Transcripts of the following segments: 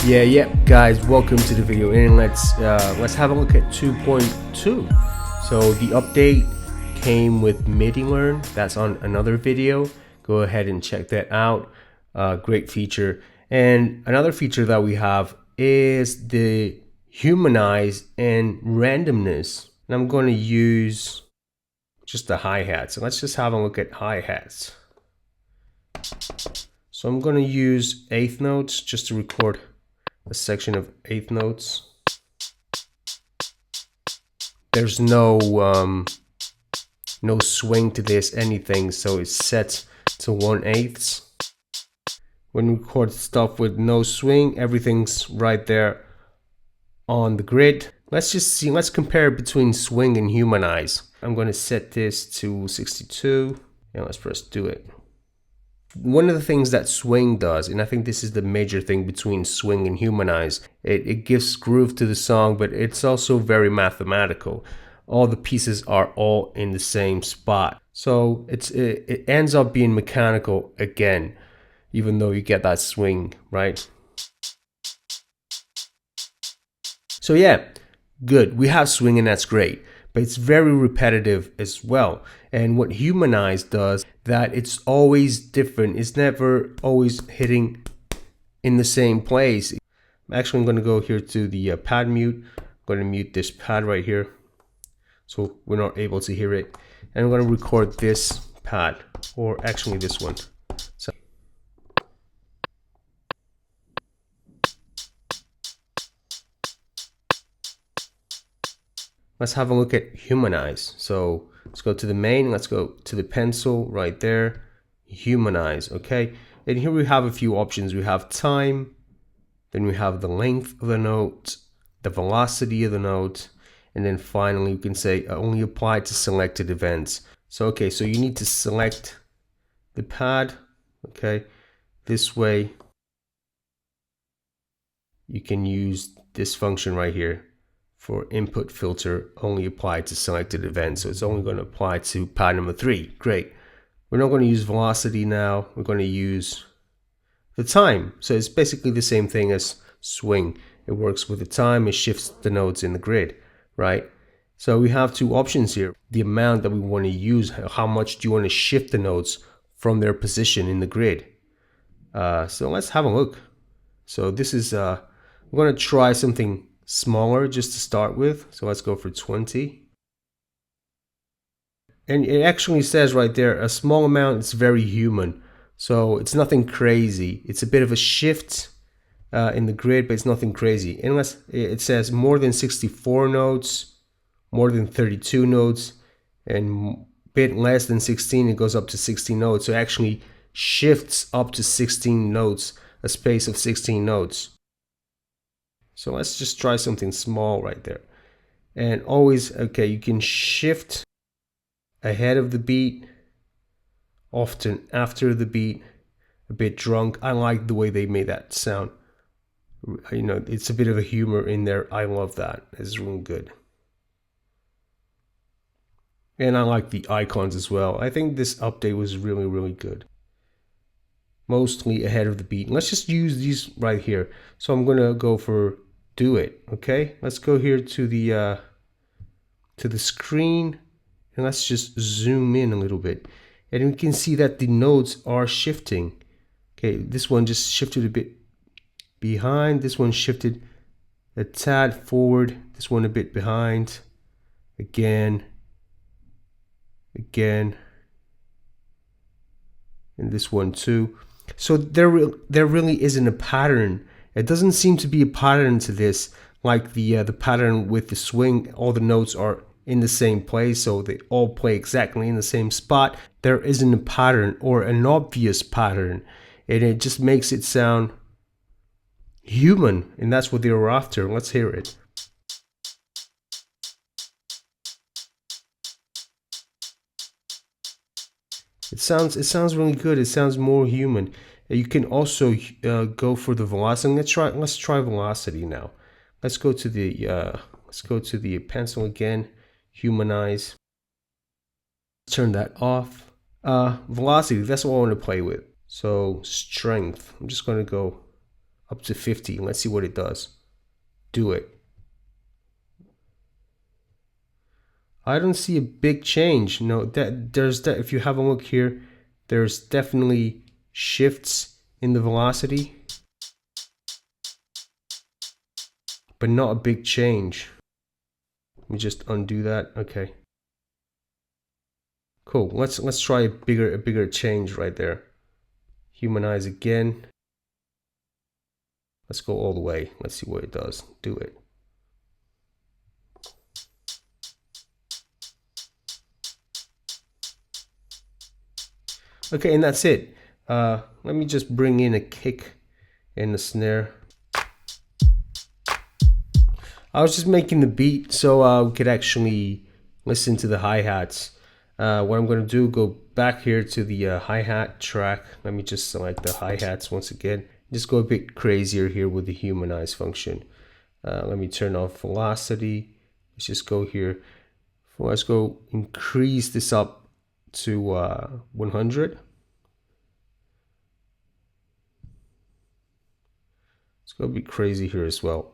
Yeah, guys, welcome to the video, and let's have a look at 2.2. So the update came with MIDI Learn. That's on another video. Go ahead and check that out. Great feature. And another feature that we have is the Humanize and randomness. And I'm going to use just the hi-hats. So let's just have a look at hi-hats. So I'm going to use eighth notes just to record a section of eighth notes. There's no swing to this, anything, so it's set to 1/8. When we record stuff with no swing, everything's right there on the grid. Let's just see, let's compare between swing and humanize. I'm going to set this to 62 and let's press do it. One of the things that swing does, and I think this is the major thing between swing and humanize, it gives groove to the song, but it's also very mathematical. All the pieces are all in the same spot. So it ends up being mechanical again, even though you get that swing, right? So yeah, good. We have swing and that's great, but it's very repetitive as well. And what Humanize does, that it's always different. It's never always hitting in the same place. Actually, I'm going to go here to the pad mute. I'm going to mute this pad right here, so we're not able to hear it. And I'm going to record this pad, or actually this one. So let's have a look at Humanize. So let's go to the main, let's go to the pencil right there, Humanize, okay? And here we have a few options. We have time, then we have the length of the note, the velocity of the note, and then finally we can say only apply to selected events. So okay, so you need to select the pad, okay? This way you can use this function right here for input filter, only apply to selected events. So it's only going to apply to pad number 3. Great. We're not going to use velocity now. We're going to use the time. So it's basically the same thing as swing. It works with the time. It shifts the notes in the grid, right? So we have two options here. The amount that we want to use, how much do you want to shift the notes from their position in the grid? So let's have a look. So this is, I'm going to try something smaller just to start with. So let's go for 20. And it actually says right there, a small amount is very human. So it's nothing crazy. It's a bit of a shift in the grid, but it's nothing crazy. Unless it says more than 64 notes, more than 32 notes, and a bit less than 16, it goes up to 16 notes. So it actually shifts up to 16 notes, a space of 16 notes. So let's just try something small right there. And always, okay, you can shift ahead of the beat, often after the beat, a bit drunk. I like the way they made that sound. You know, it's a bit of a humor in there. I love that. It's really good. And I like the icons as well. I think this update was really, really good. Mostly ahead of the beat. Let's just use these right here. So I'm going to go for do it. Okay, let's go here to the screen and let's just zoom in a little bit, and we can see that the notes are shifting. Okay, this one just shifted a bit behind, this one shifted a tad forward, this one a bit behind, again, and this one too. So there really isn't a pattern. It doesn't seem to be a pattern to this, like the pattern with the swing. All the notes are in the same place, so they all play exactly in the same spot. There isn't a pattern or an obvious pattern, and it just makes it sound human, and that's what they were after. Let's hear it. It sounds really good. It sounds more human. You can also go for the velocity. Let's try velocity now. Let's go to the pencil again. Humanize. Turn that off. Velocity. That's what I want to play with. So strength. I'm just going to go up to 50. Let's see what it does. Do it. I don't see a big change. No, that if you have a look here, there's definitely shifts in the velocity, but not a big change. Let me just undo that. Okay. Cool. Let's try a bigger change right there. Humanize again. Let's go all the way. Let's see what it does. Do it. Okay, and that's it. Let me just bring in a kick and a snare. I was just making the beat so we could actually listen to the hi-hats. What I'm going to do, go back here to the hi-hat track. Let me just select the hi-hats once again. Just go a bit crazier here with the humanize function. Let me turn off velocity. Let's just go here. Let's go increase this up to 100. Let's go a bit crazy here as well.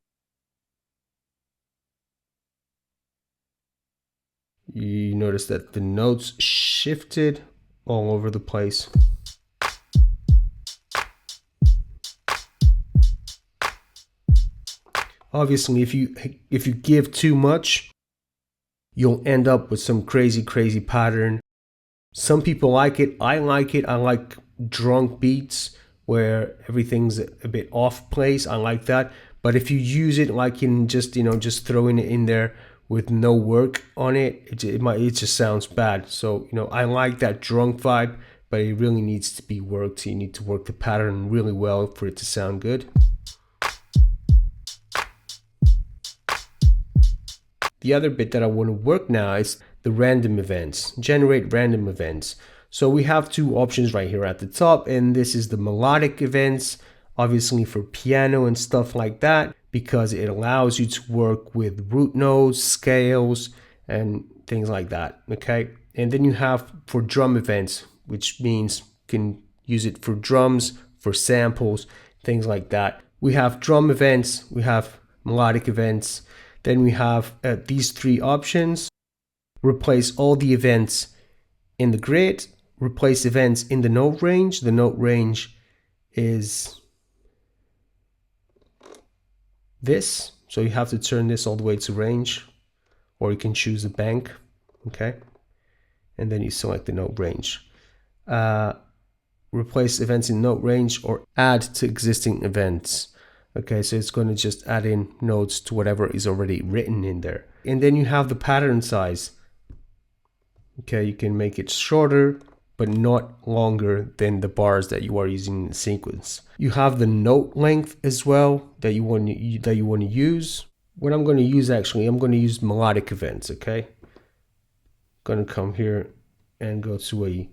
You notice that the notes shifted all over the place. Obviously, if you give too much, you'll end up with some crazy pattern. Some people like it. I like it. I like drunk beats where everything's a bit off place. I like that. But if you use it like in just throwing it in there with no work on it, it just sounds bad. So I like that drunk vibe, but it really needs to be worked. You need to work the pattern really well for it to sound good. The other bit that I want to work now is the random events, generate random events. So we have two options right here at the top, and this is the melodic events, obviously for piano and stuff like that, because it allows you to work with root notes, scales, and things like that, okay? And then you have for drum events, which means you can use it for drums, for samples, things like that. We have drum events, we have melodic events, then we have these three options. Replace all the events in the grid, replace events in the note range. The note range is this. So you have to turn this all the way to range, or you can choose the bank, okay? And then you select the note range. Replace events in note range or add to existing events. Okay, so it's going to just add in notes to whatever is already written in there. And then you have the pattern size. Okay, you can make it shorter, but not longer than the bars that you are using in the sequence. You have the note length as well that you want to use. What I'm going to use actually, I'm going to use melodic events, okay? I'm going to come here and go to a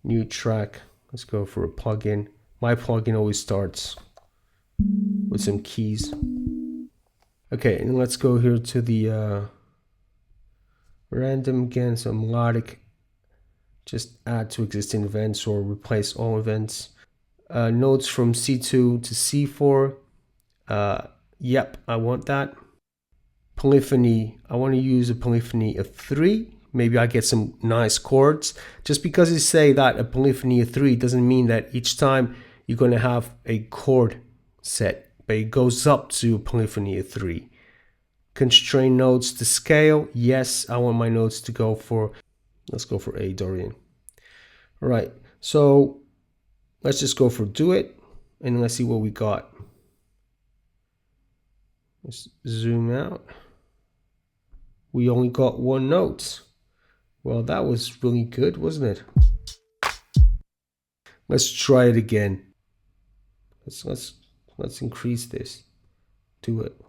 new track. Let's go for a plugin. My plugin always starts with some keys. Okay, and let's go here to the random again, so melodic, just add to existing events or replace all events. Notes from C2 to C4. Yep, I want that. Polyphony, I want to use a polyphony of 3. Maybe I get some nice chords. Just because you say that a polyphony of 3 doesn't mean that each time you're going to have a chord set, but it goes up to a polyphony of 3. Constrain notes to scale. Yes, I want my notes to go for, let's go for A Dorian. All right, so let's just go for do it, and let's see what we got. Let's zoom out. We only got one note. Well, that was really good, wasn't it? Let's try it again. Let's increase this. Do it.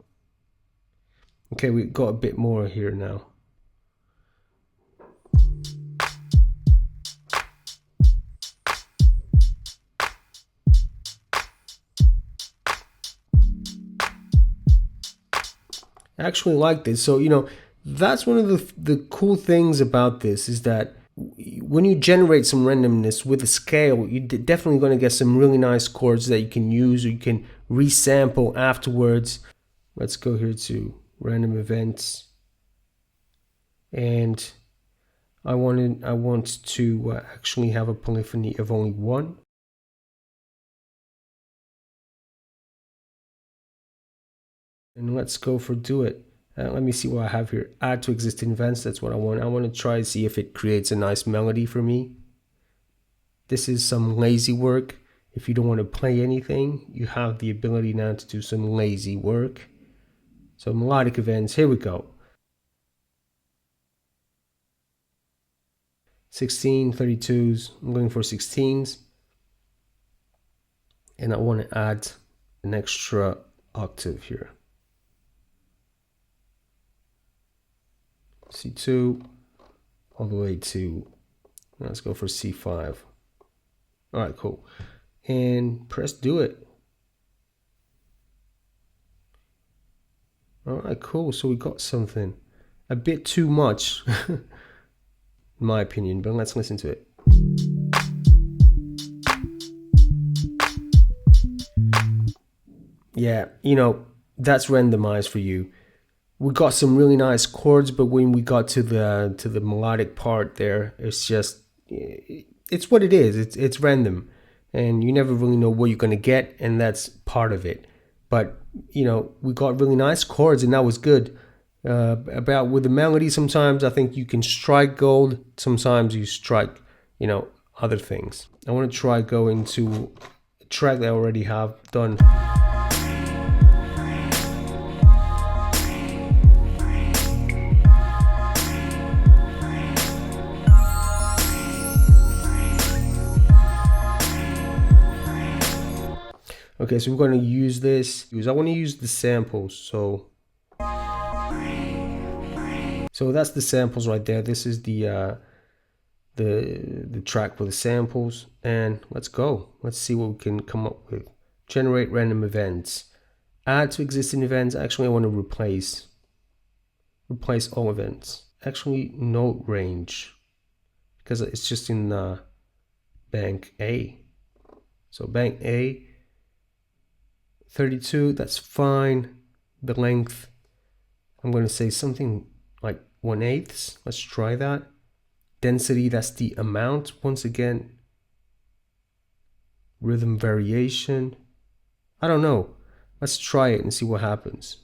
Okay, we got a bit more here now. I actually like this. So, that's one of the cool things about this is that when you generate some randomness with a scale, you're definitely going to get some really nice chords that you can use, or you can resample afterwards. Let's go here to random events, and I want to actually have a polyphony of only one. And let's go for do it. Let me see what I have here. Add to existing events. That's what I want. I want to try to see if it creates a nice melody for me. This is some lazy work. If you don't want to play anything, you have the ability now to do some lazy work. So melodic events, here we go. 16, 32s, I'm going for 16s. And I want to add an extra octave here. C2 all the way to, let's go for C5. All right, cool. And press do it. All right, cool. So we got something a bit too much, in my opinion, but let's listen to it. Yeah, you know, that's randomized for you. We got some really nice chords, but when we got to the melodic part there, it's just, it's what it is. It's random, and you never really know what you're gonna get, and that's part of it. But you know, we got really nice chords, and that was good. About with the melody, sometimes I think you can strike gold. Sometimes you strike, you know, other things. I want to try going to a track that I already have done. Okay, so we're going to use this. I want to use the samples. So that's the samples right there. This is the track with the samples, and let's go. Let's see what we can come up with. Generate random events. Add to existing events. Actually, I want to replace all events. Actually, note range, because it's just in bank A. So bank A. 32, that's fine. The length, I'm going to say something like 1/8. Let's try that. Density, that's the amount. Once again, rhythm variation, I don't know. Let's try it and see what happens.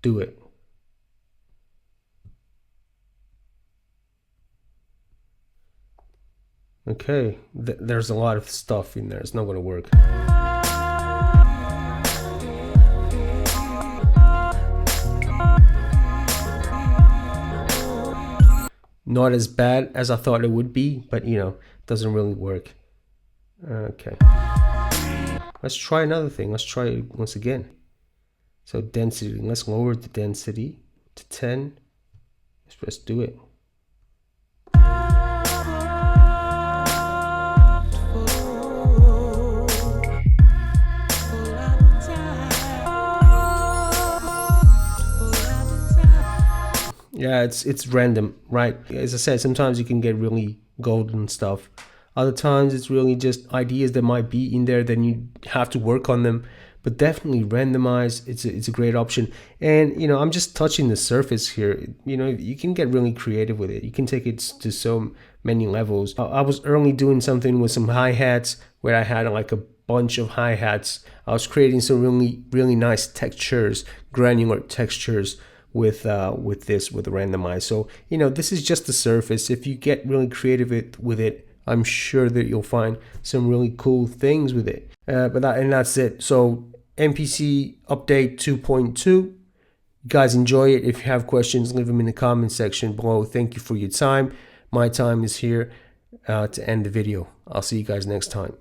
Do it. Okay, there's a lot of stuff in there. It's not going to work. Not as bad as I thought it would be, but you know, doesn't really work. Okay. Let's try another thing. Let's try it once again. So density, let's lower the density to 10. Let's press do it. Yeah, it's random, right? As I said, sometimes you can get really golden stuff. Other times it's really just ideas that might be in there, then you have to work on them. But definitely randomize, it's a great option. And you know, I'm just touching the surface here. You know, you can get really creative with it. You can take it to so many levels. I was early doing something with some hi-hats where I had like a bunch of hi-hats. I was creating some really nice textures, granular textures with Randomize. So you know, this is just the surface. If you get really creative with it, I'm sure that you'll find some really cool things with it. That's it. So Mpc update 2.2. You guys enjoy it. If you have questions, leave them in the comment section below. Thank you for your time. My time is here to end the video. I'll see you guys next time.